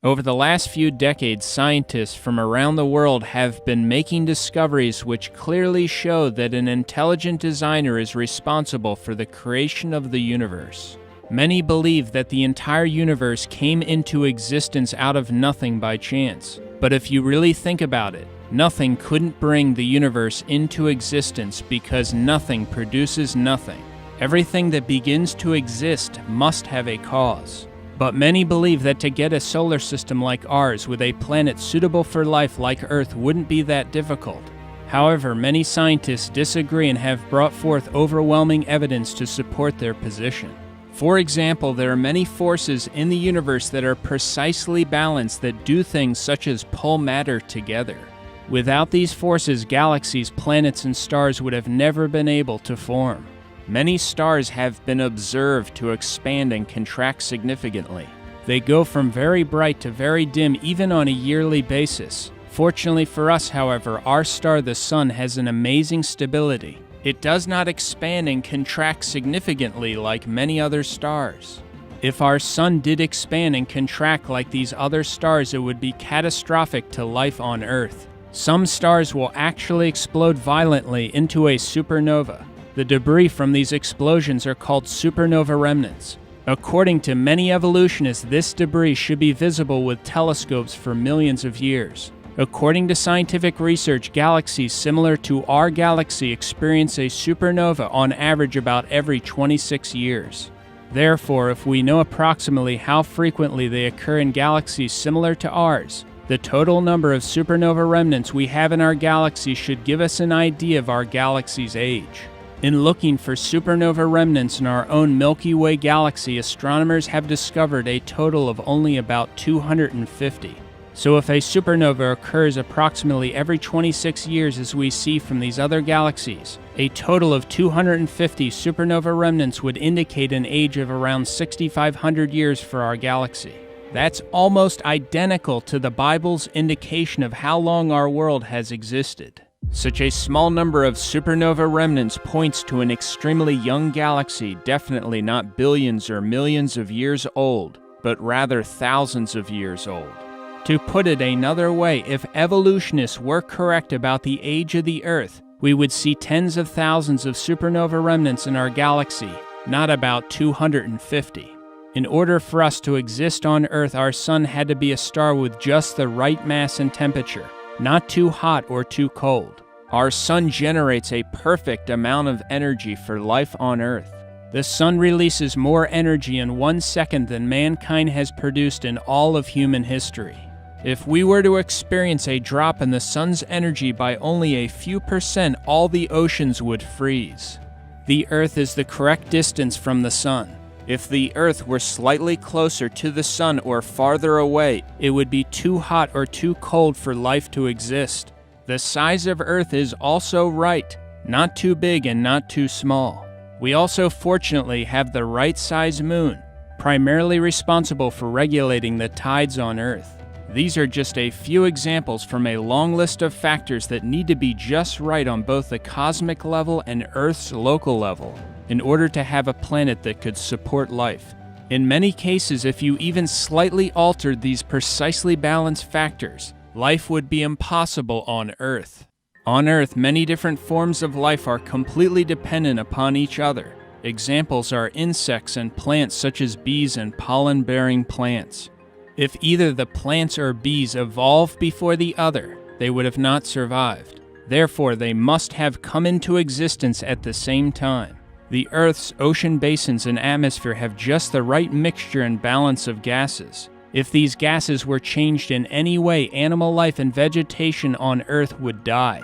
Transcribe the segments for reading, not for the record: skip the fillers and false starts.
Over the last few decades, scientists from around the world have been making discoveries which clearly show that an intelligent designer is responsible for the creation of the universe. Many believe that the entire universe came into existence out of nothing by chance. But if you really think about it, nothing couldn't bring the universe into existence because nothing produces nothing. Everything that begins to exist must have a cause. But many believe that to get a solar system like ours with a planet suitable for life like Earth wouldn't be that difficult. However, many scientists disagree and have brought forth overwhelming evidence to support their position. For example, there are many forces in the universe that are precisely balanced that do things such as pull matter together. Without these forces, galaxies, planets, and stars would have never been able to form. Many stars have been observed to expand and contract significantly. They go from very bright to very dim even on a yearly basis. Fortunately for us, however, our star, the Sun, has an amazing stability. It does not expand and contract significantly like many other stars. If our Sun did expand and contract like these other stars, it would be catastrophic to life on Earth. Some stars will actually explode violently into a supernova. The debris from these explosions are called supernova remnants. According to many evolutionists, this debris should be visible with telescopes for millions of years. According to scientific research, galaxies similar to our galaxy experience a supernova on average about every 26 years. Therefore, if we know approximately how frequently they occur in galaxies similar to ours, the total number of supernova remnants we have in our galaxy should give us an idea of our galaxy's age. In looking for supernova remnants in our own Milky Way galaxy, astronomers have discovered a total of only about 250. So if a supernova occurs approximately every 26 years as we see from these other galaxies, a total of 250 supernova remnants would indicate an age of around 6,500 years for our galaxy. That's almost identical to the Bible's indication of how long our world has existed. Such a small number of supernova remnants points to an extremely young galaxy, definitely not billions or millions of years old, but rather thousands of years old. To put it another way, if evolutionists were correct about the age of the Earth, we would see tens of thousands of supernova remnants in our galaxy, not about 250. In order for us to exist on Earth, our Sun had to be a star with just the right mass and temperature. Not too hot or too cold. Our Sun generates a perfect amount of energy for life on Earth. The Sun releases more energy in 1 second than mankind has produced in all of human history. If we were to experience a drop in the Sun's energy by only a few percent, all the oceans would freeze. The Earth is the correct distance from the Sun. If the Earth were slightly closer to the Sun or farther away, it would be too hot or too cold for life to exist. The size of Earth is also right, not too big and not too small. We also fortunately have the right size moon, primarily responsible for regulating the tides on Earth. These are just a few examples from a long list of factors that need to be just right on both the cosmic level and Earth's local level, in order to have a planet that could support life. In many cases, if you even slightly altered these precisely balanced factors, life would be impossible on Earth. On Earth, many different forms of life are completely dependent upon each other. Examples are insects and plants such as bees and pollen-bearing plants. If either the plants or bees evolved before the other, they would have not survived. Therefore, they must have come into existence at the same time. The Earth's ocean basins and atmosphere have just the right mixture and balance of gases. If these gases were changed in any way, animal life and vegetation on Earth would die.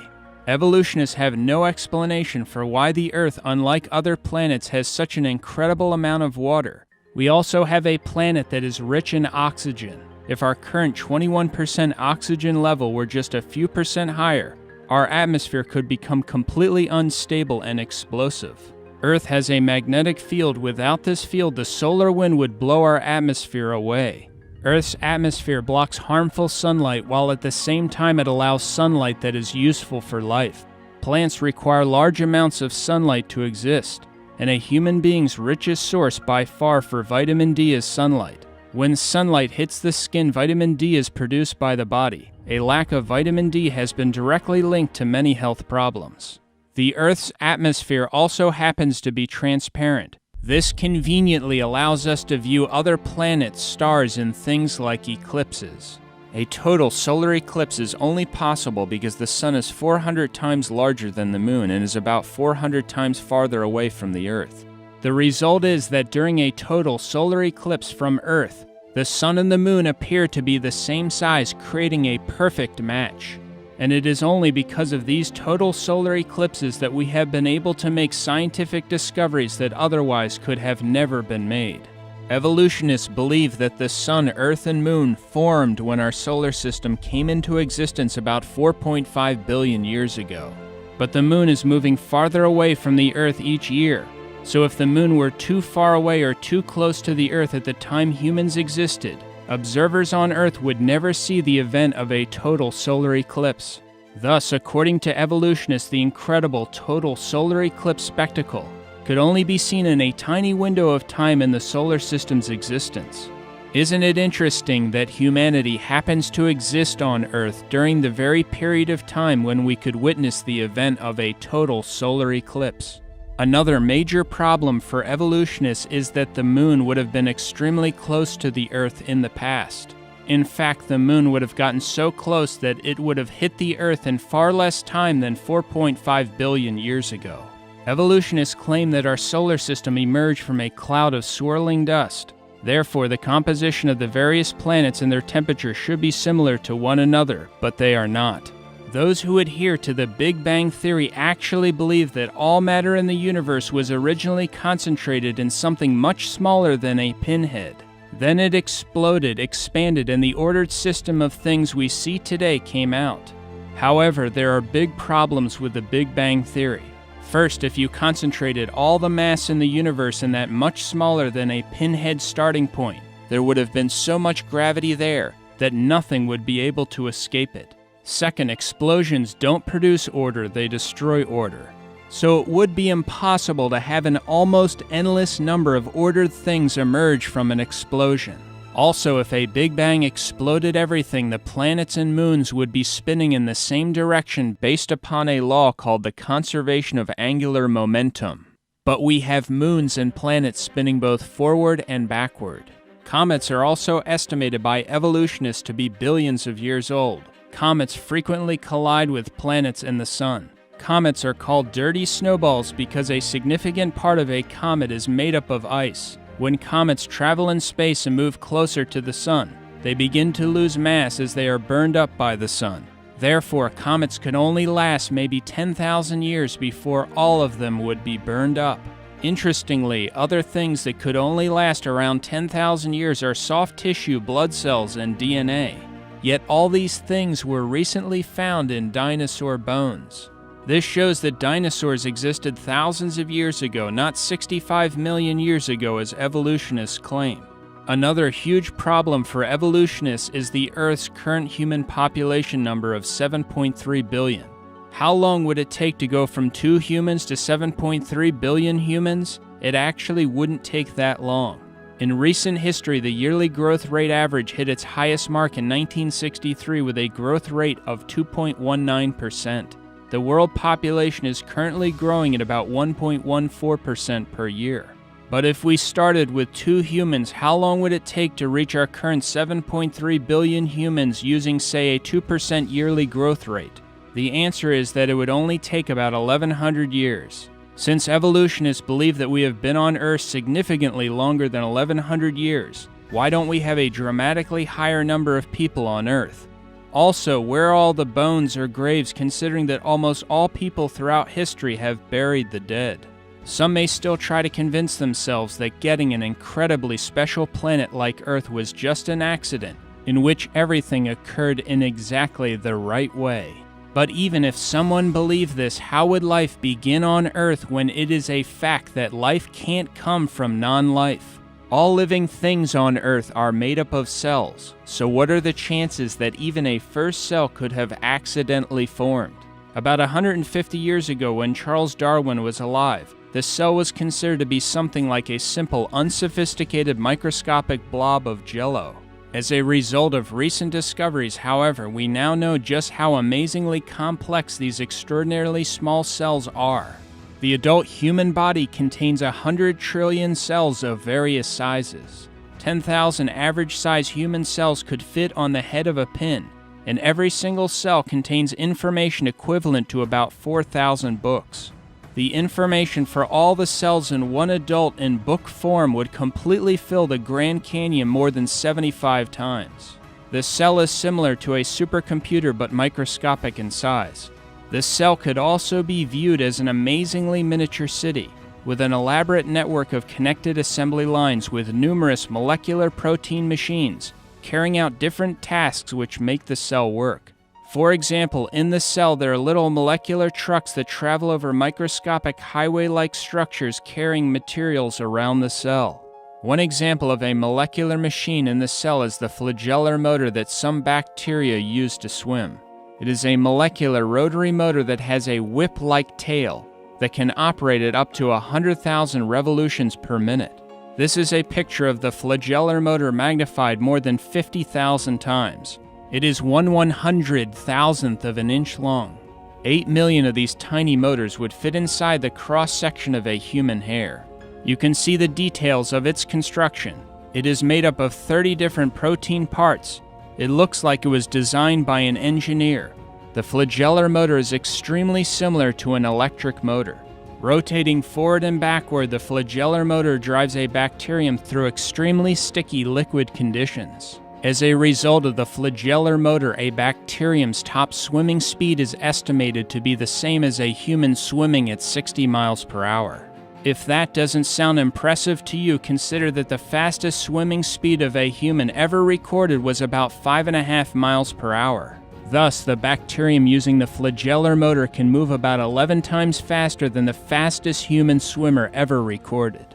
Evolutionists have no explanation for why the Earth, unlike other planets, has such an incredible amount of water. We also have a planet that is rich in oxygen. If our current 21% oxygen level were just a few percent higher, our atmosphere could become completely unstable and explosive. Earth has a magnetic field. Without this field, the solar wind would blow our atmosphere away. Earth's atmosphere blocks harmful sunlight, while at the same time it allows sunlight that is useful for life. Plants require large amounts of sunlight to exist, and a human being's richest source by far for vitamin D is sunlight. When sunlight hits the skin, vitamin D is produced by the body. A lack of vitamin D has been directly linked to many health problems. The Earth's atmosphere also happens to be transparent. This conveniently allows us to view other planets, stars, and things like eclipses. A total solar eclipse is only possible because the sun is 400 times larger than the moon and is about 400 times farther away from the Earth. The result is that during a total solar eclipse from Earth, the sun and the moon appear to be the same size, creating a perfect match. And it is only because of these total solar eclipses that we have been able to make scientific discoveries that otherwise could have never been made. Evolutionists believe that the sun, earth, and moon formed when our solar system came into existence about 4.5 billion years ago. But the moon is moving farther away from the Earth each year. So if the moon were too far away or too close to the Earth at the time humans existed, observers on Earth would never see the event of a total solar eclipse. Thus, according to evolutionists, the incredible total solar eclipse spectacle could only be seen in a tiny window of time in the solar system's existence. Isn't it interesting that humanity happens to exist on Earth during the very period of time when we could witness the event of a total solar eclipse? Another major problem for evolutionists is that the moon would have been extremely close to the Earth in the past. In fact, the moon would have gotten so close that it would have hit the Earth in far less time than 4.5 billion years ago. Evolutionists claim that our solar system emerged from a cloud of swirling dust. Therefore, the composition of the various planets and their temperature should be similar to one another, but they are not. Those who adhere to the Big Bang Theory actually believe that all matter in the universe was originally concentrated in something much smaller than a pinhead. Then it exploded, expanded, and the ordered system of things we see today came out. However, there are big problems with the Big Bang Theory. First, if you concentrated all the mass in the universe in that much smaller than a pinhead starting point, there would have been so much gravity there that nothing would be able to escape it. Second, explosions don't produce order, they destroy order. So it would be impossible to have an almost endless number of ordered things emerge from an explosion. Also, if a Big Bang exploded everything, the planets and moons would be spinning in the same direction based upon a law called the conservation of angular momentum. But we have moons and planets spinning both forward and backward. Comets are also estimated by evolutionists to be billions of years old. Comets frequently collide with planets and the sun. Comets are called dirty snowballs because a significant part of a comet is made up of ice. When comets travel in space and move closer to the sun, they begin to lose mass as they are burned up by the sun. Therefore, comets could only last maybe 10,000 years before all of them would be burned up. Interestingly, other things that could only last around 10,000 years are soft tissue, blood cells, and DNA. Yet all these things were recently found in dinosaur bones. This shows that dinosaurs existed thousands of years ago, not 65 million years ago as evolutionists claim. Another huge problem for evolutionists is the Earth's current human population number of 7.3 billion. How long would it take to go from 2 humans to 7.3 billion humans? It actually wouldn't take that long. In recent history, the yearly growth rate average hit its highest mark in 1963 with a growth rate of 2.19%. The world population is currently growing at about 1.14% per year. But if we started with 2 humans, how long would it take to reach our current 7.3 billion humans using, say, a 2% yearly growth rate? The answer is that it would only take about 1,100 years. Since evolutionists believe that we have been on Earth significantly longer than 1,100 years, why don't we have a dramatically higher number of people on Earth? Also, where are all the bones or graves, considering that almost all people throughout history have buried the dead? Some may still try to convince themselves that getting an incredibly special planet like Earth was just an accident, in which everything occurred in exactly the right way. But even if someone believed this, how would life begin on Earth when it is a fact that life can't come from non-life? All living things on Earth are made up of cells, so what are the chances that even a first cell could have accidentally formed? About 150 years ago, when Charles Darwin was alive, the cell was considered to be something like a simple, unsophisticated microscopic blob of jello. As a result of recent discoveries, however, we now know just how amazingly complex these extraordinarily small cells are. The adult human body contains 100 trillion cells of various sizes. 10,000 average-size human cells could fit on the head of a pin, and every single cell contains information equivalent to about 4,000 books. The information for all the cells in one adult in book form would completely fill the Grand Canyon more than 75 times. The cell is similar to a supercomputer but microscopic in size. The cell could also be viewed as an amazingly miniature city, with an elaborate network of connected assembly lines with numerous molecular protein machines carrying out different tasks which make the cell work. For example, in the cell there are little molecular trucks that travel over microscopic highway-like structures carrying materials around the cell. One example of a molecular machine in the cell is the flagellar motor that some bacteria use to swim. It is a molecular rotary motor that has a whip-like tail that can operate at up to 100,000 revolutions per minute. This is a picture of the flagellar motor magnified more than 50,000 times. It is 1/100,000th of an inch long. 8 million of these tiny motors would fit inside the cross-section of a human hair. You can see the details of its construction. It is made up of 30 different protein parts. It looks like it was designed by an engineer. The flagellar motor is extremely similar to an electric motor. Rotating forward and backward, the flagellar motor drives a bacterium through extremely sticky liquid conditions. As a result of the flagellar motor, a bacterium's top swimming speed is estimated to be the same as a human swimming at 60 miles per hour. If that doesn't sound impressive to you, consider that the fastest swimming speed of a human ever recorded was about 5.5 miles per hour. Thus, the bacterium using the flagellar motor can move about 11 times faster than the fastest human swimmer ever recorded.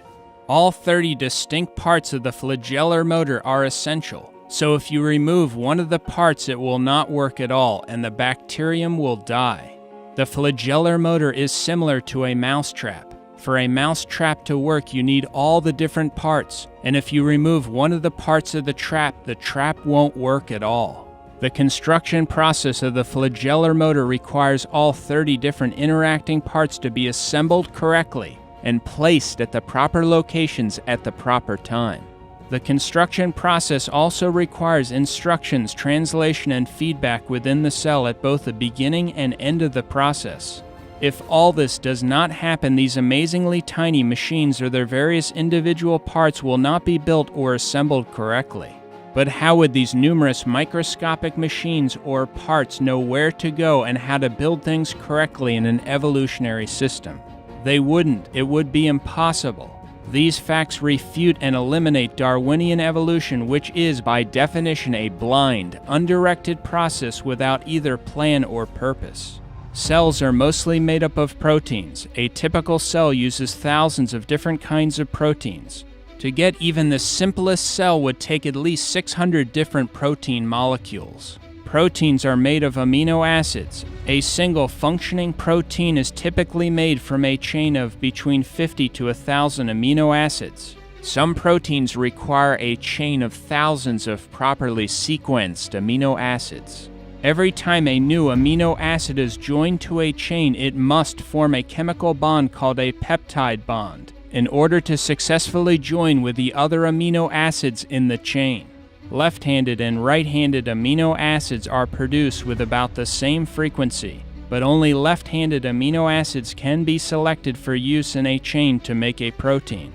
All 30 distinct parts of the flagellar motor are essential. So if you remove one of the parts, it will not work at all, and the bacterium will die. The flagellar motor is similar to a mousetrap. For a mousetrap to work, you need all the different parts, and if you remove one of the parts of the trap won't work at all. The construction process of the flagellar motor requires all 30 different interacting parts to be assembled correctly and placed at the proper locations at the proper time. The construction process also requires instructions, translation, and feedback within the cell at both the beginning and end of the process. If all this does not happen, these amazingly tiny machines or their various individual parts will not be built or assembled correctly. But how would these numerous microscopic machines or parts know where to go and how to build things correctly in an evolutionary system? They wouldn't. It would be impossible. These facts refute and eliminate Darwinian evolution, which is, by definition, a blind, undirected process without either plan or purpose. Cells are mostly made up of proteins. A typical cell uses thousands of different kinds of proteins. To get even the simplest cell would take at least 600 different protein molecules. Proteins are made of amino acids. A single functioning protein is typically made from a chain of between 50 to 1,000 amino acids. Some proteins require a chain of thousands of properly sequenced amino acids. Every time a new amino acid is joined to a chain, it must form a chemical bond called a peptide bond in order to successfully join with the other amino acids in the chain. Left-handed and right-handed amino acids are produced with about the same frequency, but only left-handed amino acids can be selected for use in a chain to make a protein.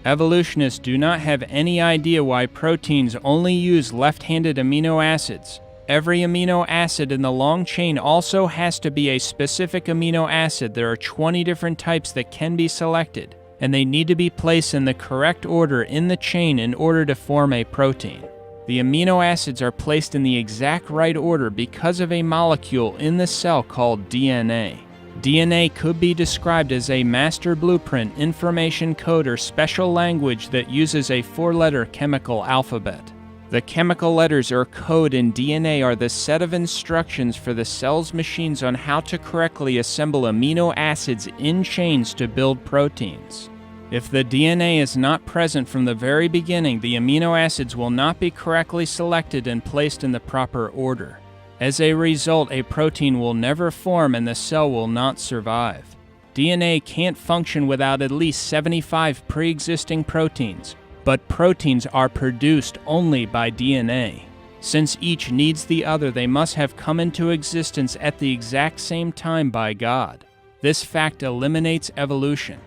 Evolutionists do not have any idea why proteins only use left-handed amino acids. Every amino acid in the long chain also has to be a specific amino acid. There are 20 different types that can be selected, and they need to be placed in the correct order in the chain in order to form a protein. The amino acids are placed in the exact right order because of a molecule in the cell called DNA. DNA could be described as a master blueprint, information code, or special language that uses a 4-letter chemical alphabet. The chemical letters or code in DNA are the set of instructions for the cell's machines on how to correctly assemble amino acids in chains to build proteins. If the DNA is not present from the very beginning, the amino acids will not be correctly selected and placed in the proper order. As a result, a protein will never form and the cell will not survive. DNA can't function without at least 75 pre-existing proteins, but proteins are produced only by DNA. Since each needs the other, they must have come into existence at the exact same time by God. This fact eliminates evolution.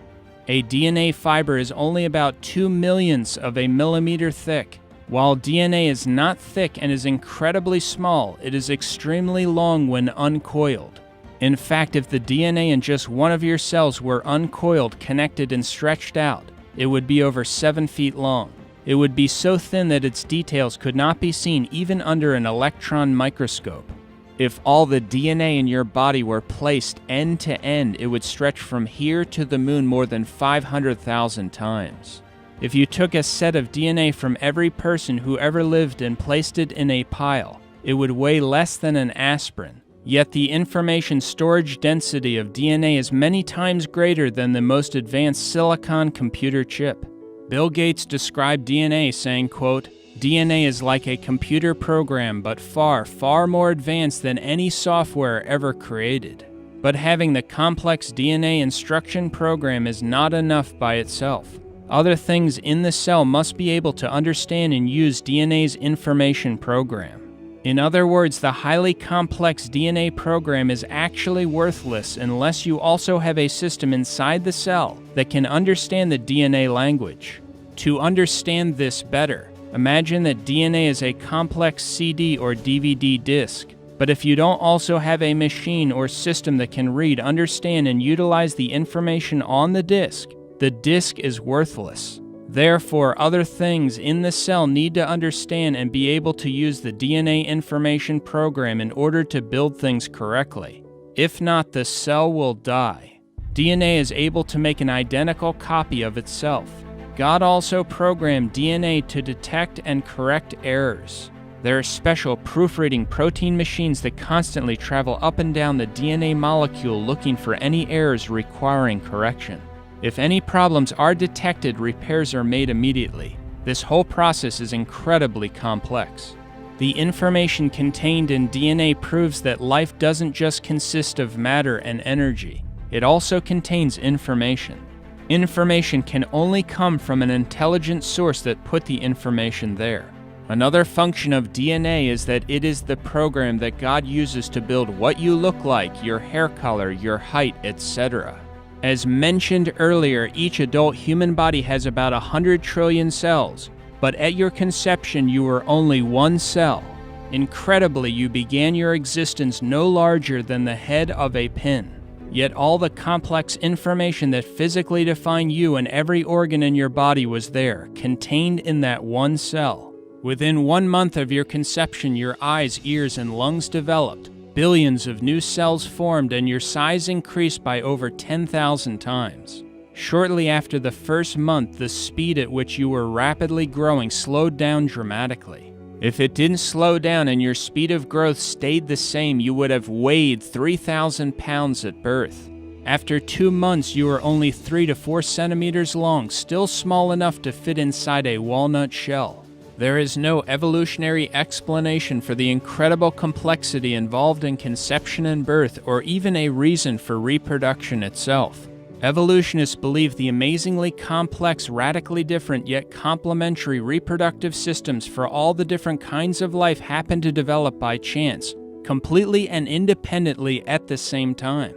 A DNA fiber is only about 2/millionths of a millimeter thick. While DNA is not thick and is incredibly small, it is extremely long when uncoiled. In fact, if the DNA in just one of your cells were uncoiled, connected, and stretched out, it would be over 7 feet long. It would be so thin that its details could not be seen even under an electron microscope. If all the DNA in your body were placed end to end, it would stretch from here to the moon more than 500,000 times. If you took a set of DNA from every person who ever lived and placed it in a pile, it would weigh less than an aspirin. Yet the information storage density of DNA is many times greater than the most advanced silicon computer chip. Bill Gates described DNA saying, quote, "DNA is like a computer program, but far, far more advanced than any software ever created." But having the complex DNA instruction program is not enough by itself. Other things in the cell must be able to understand and use DNA's information program. In other words, the highly complex DNA program is actually worthless unless you also have a system inside the cell that can understand the DNA language. To understand this better, imagine that DNA is a complex CD or DVD disc. But if you don't also have a machine or system that can read, understand, and utilize the information on the disc is worthless. Therefore, other things in the cell need to understand and be able to use the DNA information program in order to build things correctly. If not, the cell will die. DNA is able to make an identical copy of itself. God also programmed DNA to detect and correct errors. There are special proofreading protein machines that constantly travel up and down the DNA molecule looking for any errors requiring correction. If any problems are detected, repairs are made immediately. This whole process is incredibly complex. The information contained in DNA proves that life doesn't just consist of matter and energy. It also contains information. Information can only come from an intelligent source that put the information there. Another function of DNA is that it is the program that God uses to build what you look like, your hair color, your height, etc. As mentioned earlier, each adult human body has about 100 trillion cells, but at your conception you were only one cell. Incredibly, you began your existence no larger than the head of a pin. Yet all the complex information that physically defined you and every organ in your body was there, contained in that one cell. Within 1 month of your conception, your eyes, ears, and lungs developed. Billions of new cells formed and your size increased by over 10,000 times. Shortly after the first month, the speed at which you were rapidly growing slowed down dramatically. If it didn't slow down and your speed of growth stayed the same, you would have weighed 3,000 pounds at birth. After 2 months, you were only 3 to 4 centimeters long, still small enough to fit inside a walnut shell. There is no evolutionary explanation for the incredible complexity involved in conception and birth, or even a reason for reproduction itself. Evolutionists believe the amazingly complex, radically different yet complementary reproductive systems for all the different kinds of life happen to develop by chance, completely and independently at the same time.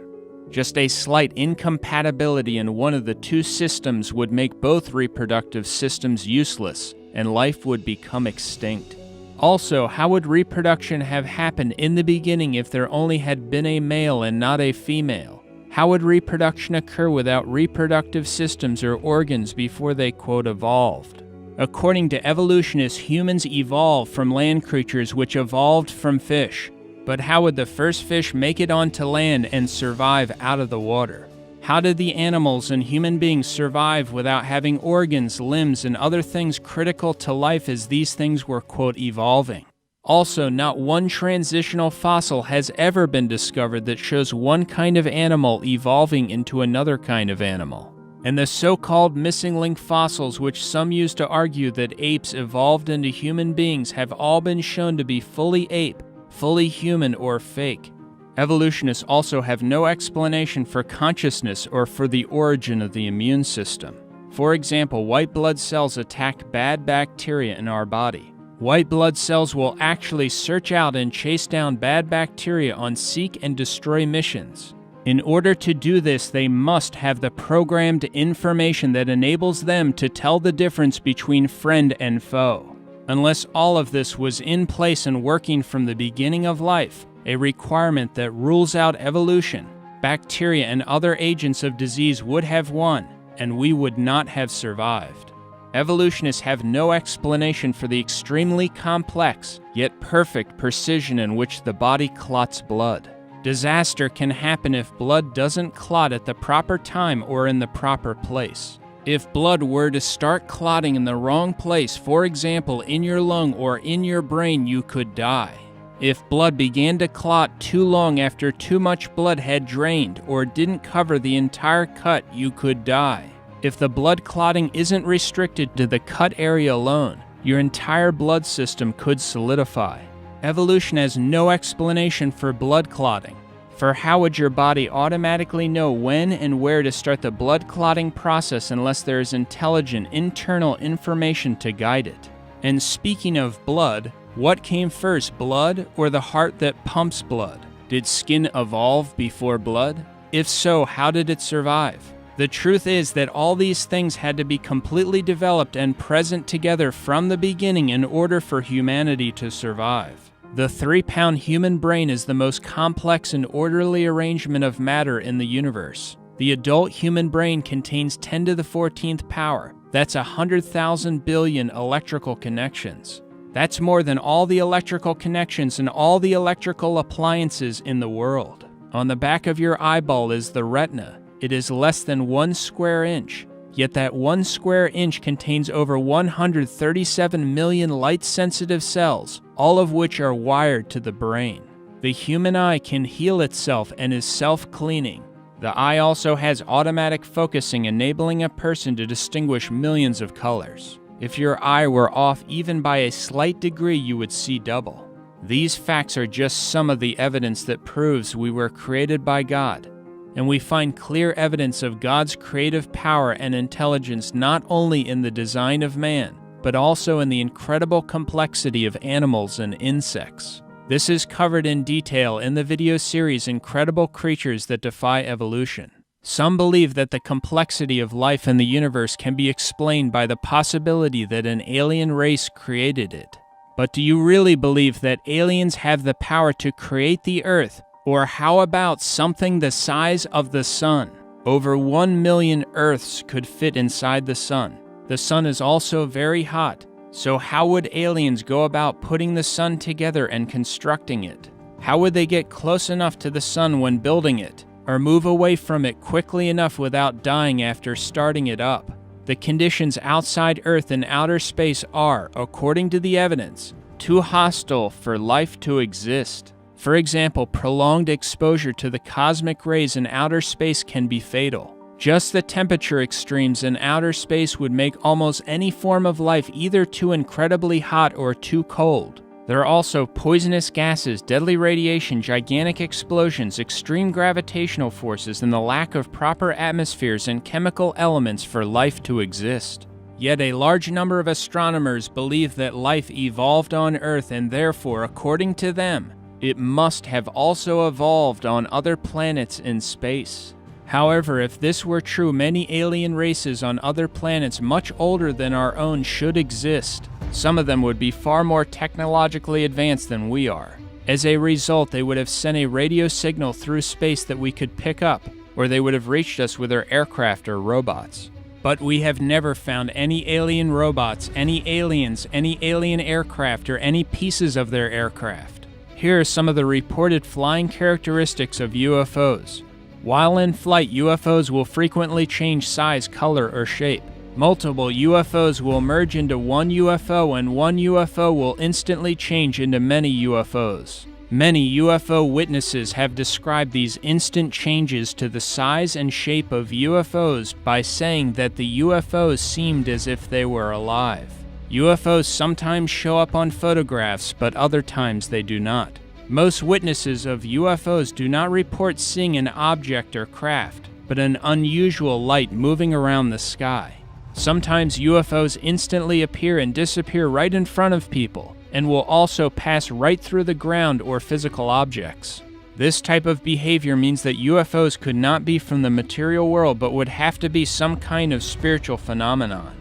Just a slight incompatibility in one of the two systems would make both reproductive systems useless, and life would become extinct. Also, how would reproduction have happened in the beginning if there only had been a male and not a female? How would reproduction occur without reproductive systems or organs before they, quote, evolved? According to evolutionists, humans evolved from land creatures which evolved from fish. But how would the first fish make it onto land and survive out of the water? How did the animals and human beings survive without having organs, limbs, and other things critical to life as these things were, quote, evolving? Also, not one transitional fossil has ever been discovered that shows one kind of animal evolving into another kind of animal. And the so-called missing link fossils, which some use to argue that apes evolved into human beings, have all been shown to be fully ape, fully human, or fake. Evolutionists also have no explanation for consciousness or for the origin of the immune system. For example, white blood cells attack bad bacteria in our body. White blood cells will actually search out and chase down bad bacteria on seek and destroy missions. In order to do this, they must have the programmed information that enables them to tell the difference between friend and foe. Unless all of this was in place and working from the beginning of life, a requirement that rules out evolution, bacteria and other agents of disease would have won, and we would not have survived. Evolutionists have no explanation for the extremely complex, yet perfect precision in which the body clots blood. Disaster can happen if blood doesn't clot at the proper time or in the proper place. If blood were to start clotting in the wrong place, for example, in your lung or in your brain, you could die. If blood began to clot too long after too much blood had drained or didn't cover the entire cut, you could die. If the blood clotting isn't restricted to the cut area alone, your entire blood system could solidify. Evolution has no explanation for blood clotting. For how would your body automatically know when and where to start the blood clotting process unless there is intelligent internal information to guide it? And speaking of blood, what came first, blood or the heart that pumps blood? Did skin evolve before blood? If so, how did it survive? The truth is that all these things had to be completely developed and present together from the beginning in order for humanity to survive. The 3-pound human brain is the most complex and orderly arrangement of matter in the universe. The adult human brain contains 10 to the 14th power. That's 100,000 billion electrical connections. That's more than all the electrical connections and all the electrical appliances in the world. On the back of your eyeball is the retina. It is less than 1 square inch. Yet that 1 square inch contains over 137 million light-sensitive cells, all of which are wired to the brain. The human eye can heal itself and is self-cleaning. The eye also has automatic focusing, enabling a person to distinguish millions of colors. If your eye were off even by a slight degree, you would see double. These facts are just some of the evidence that proves we were created by God. And we find clear evidence of God's creative power and intelligence not only in the design of man, but also in the incredible complexity of animals and insects. This is covered in detail in the video series Incredible Creatures That Defy Evolution. Some believe that the complexity of life in the universe can be explained by the possibility that an alien race created it. But do you really believe that aliens have the power to create the Earth? Or how about something the size of the sun? Over 1 million Earths could fit inside the sun. The sun is also very hot. So how would aliens go about putting the sun together and constructing it? How would they get close enough to the sun when building it? Or move away from it quickly enough without dying after starting it up? The conditions outside Earth and outer space are, according to the evidence, too hostile for life to exist. For example, prolonged exposure to the cosmic rays in outer space can be fatal. Just the temperature extremes in outer space would make almost any form of life either too incredibly hot or too cold. There are also poisonous gases, deadly radiation, gigantic explosions, extreme gravitational forces, and the lack of proper atmospheres and chemical elements for life to exist. Yet a large number of astronomers believe that life evolved on Earth and therefore, according to them, it must have also evolved on other planets in space. However, if this were true, many alien races on other planets much older than our own should exist. Some of them would be far more technologically advanced than we are. As a result, they would have sent a radio signal through space that we could pick up, or they would have reached us with their aircraft or robots. But we have never found any alien robots, any aliens, any alien aircraft, or any pieces of their aircraft. Here are some of the reported flying characteristics of UFOs. While in flight, UFOs will frequently change size, color, or shape. Multiple UFOs will merge into one UFO, and one UFO will instantly change into many UFOs. Many UFO witnesses have described these instant changes to the size and shape of UFOs by saying that the UFOs seemed as if they were alive. UFOs sometimes show up on photographs, but other times they do not. Most witnesses of UFOs do not report seeing an object or craft, but an unusual light moving around the sky. Sometimes UFOs instantly appear and disappear right in front of people, and will also pass right through the ground or physical objects. This type of behavior means that UFOs could not be from the material world, but would have to be some kind of spiritual phenomenon.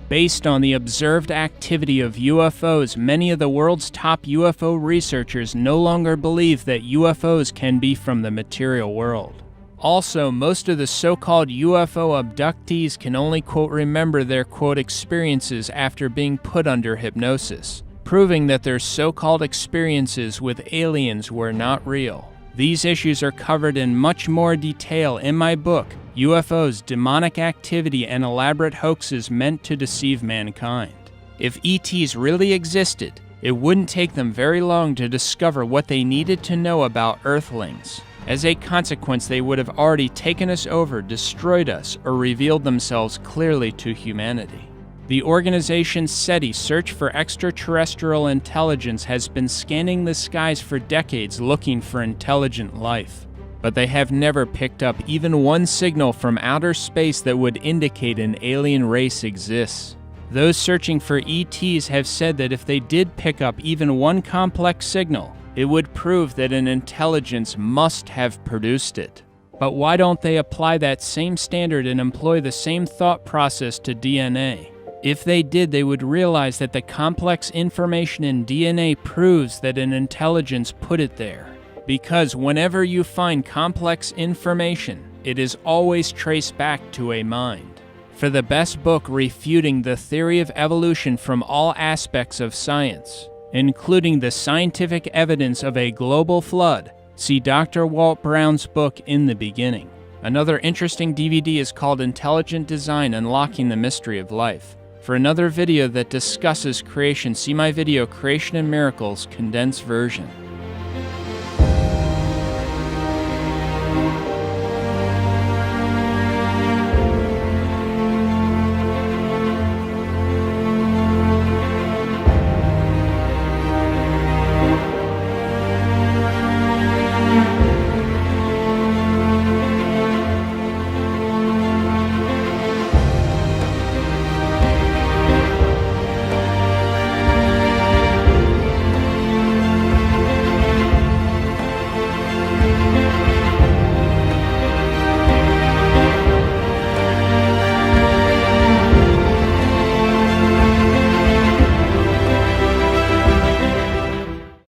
Based on the observed activity of UFOs, many of the world's top UFO researchers no longer believe that UFOs can be from the material world. Also, most of the so-called UFO abductees can only, quote, remember their, quote, experiences after being put under hypnosis, proving that their so-called experiences with aliens were not real. These issues are covered in much more detail in my book, UFOs, Demonic Activity and Elaborate Hoaxes Meant to Deceive Mankind. If ETs really existed, it wouldn't take them very long to discover what they needed to know about Earthlings. As a consequence, they would have already taken us over, destroyed us, or revealed themselves clearly to humanity. The organization SETI, Search for Extraterrestrial Intelligence, has been scanning the skies for decades looking for intelligent life. But they have never picked up even one signal from outer space that would indicate an alien race exists. Those searching for ETs have said that if they did pick up even one complex signal, it would prove that an intelligence must have produced it. But why don't they apply that same standard and employ the same thought process to DNA? If they did, they would realize that the complex information in DNA proves that an intelligence put it there. Because whenever you find complex information, it is always traced back to a mind. For the best book refuting the theory of evolution from all aspects of science, including the scientific evidence of a global flood, see Dr. Walt Brown's book In the Beginning. Another interesting DVD is called Intelligent Design: Unlocking the Mystery of Life. For another video that discusses creation, see my video Creation and Miracles, condensed version.